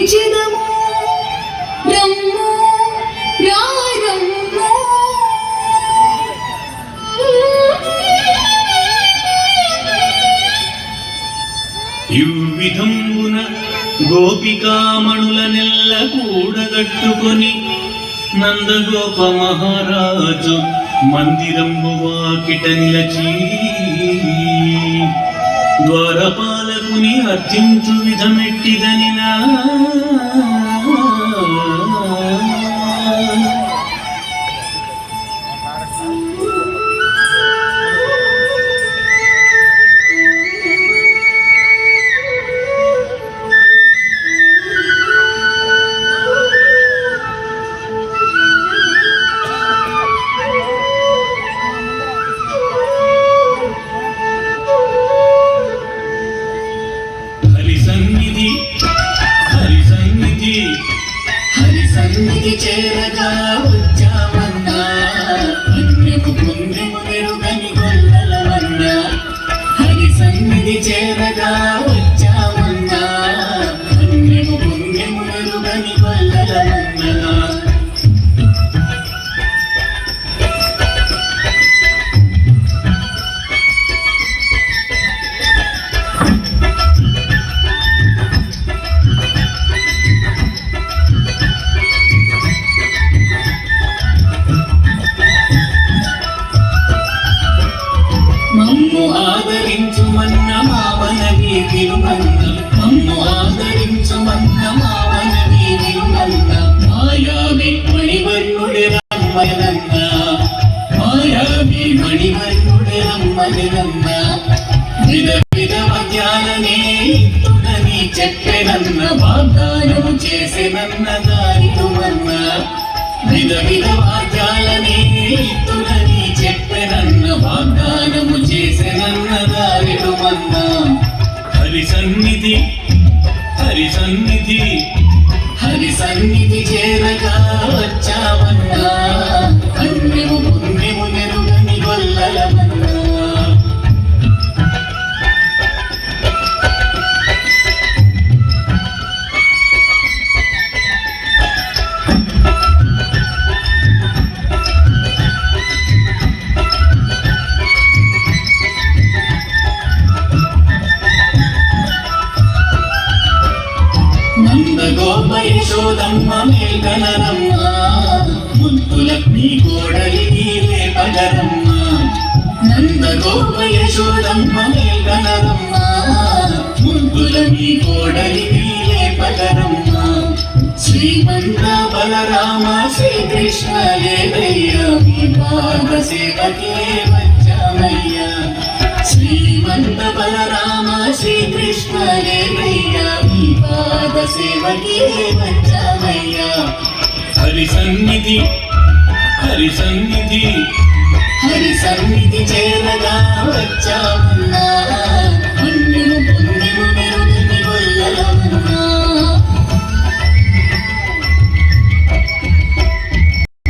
పిలిచెదము రమ్ము రారమ్ము యువిధంబున గోపికామణుల నెల్ల కూడగట్టుకొని నందగోప మహారాజు మందిరంబు వాకిట నిలచి ద్వారపాలకుని అర్చించు విధమెట్టిదనినా హరి సన్నిధి చేరగా వచ్చామన్నా పుణ్యము పుణ్యము నెరుగని గొల్లలమన్నా హరి సన్నిధి చేరగా వచ్చామన్నా పుణ్యము పుణ్యము నెరుగని గొల్లలమన్నా మమ్ము ఆదరించుమన్న మావనవి విలుమన్న మమ్ము ఆదరించుమన్న మావనవి విలుమన్న మాయావి మణివర్ణుడి రమ్మనన్న మాయావి మణివర్ణుడి రమ్మనన్న విధ విధ మధ్యాలనే తునని చెప్పెనన్న వాగ్దానము చేసెనన్న దారితుమన్న విధ విధ వాద్యాలనే తునని చెప్పెనన్న వాగ్దానము చేసెనన్న దారితుమన్నా హరి సన్నిధి హరి సన్నిధి హరి సన్నిధి చేరగా వచ్చామన్నా పుణ్యము పుణ్యము నెరుగని గొల్లలమన్నా నందగోప యశోదమ్మ మేల్గనరమ్మ ముద్దులక్ష్మి కోడలి నీవే పగరమ్మ నందగోప యశోదమ్మ మేల్గనరమ్మ ముద్దులక్ష్మి కోడలి నీవే పగరమ్మ శ్రీమంత బలరామ శ్రీకృష్ణ లేదయ్యా మీ పాద సేవకే వచ్చామయ్యా శ్రీమంత బలరామ శ్రీకృష్ణ లేదయ్యా మీ పాద సేవకే వచ్చామయ్యా హరి సన్నిధి హరి సన్నిధి హరి సన్నిధి చేరగా వచ్చామయ్యా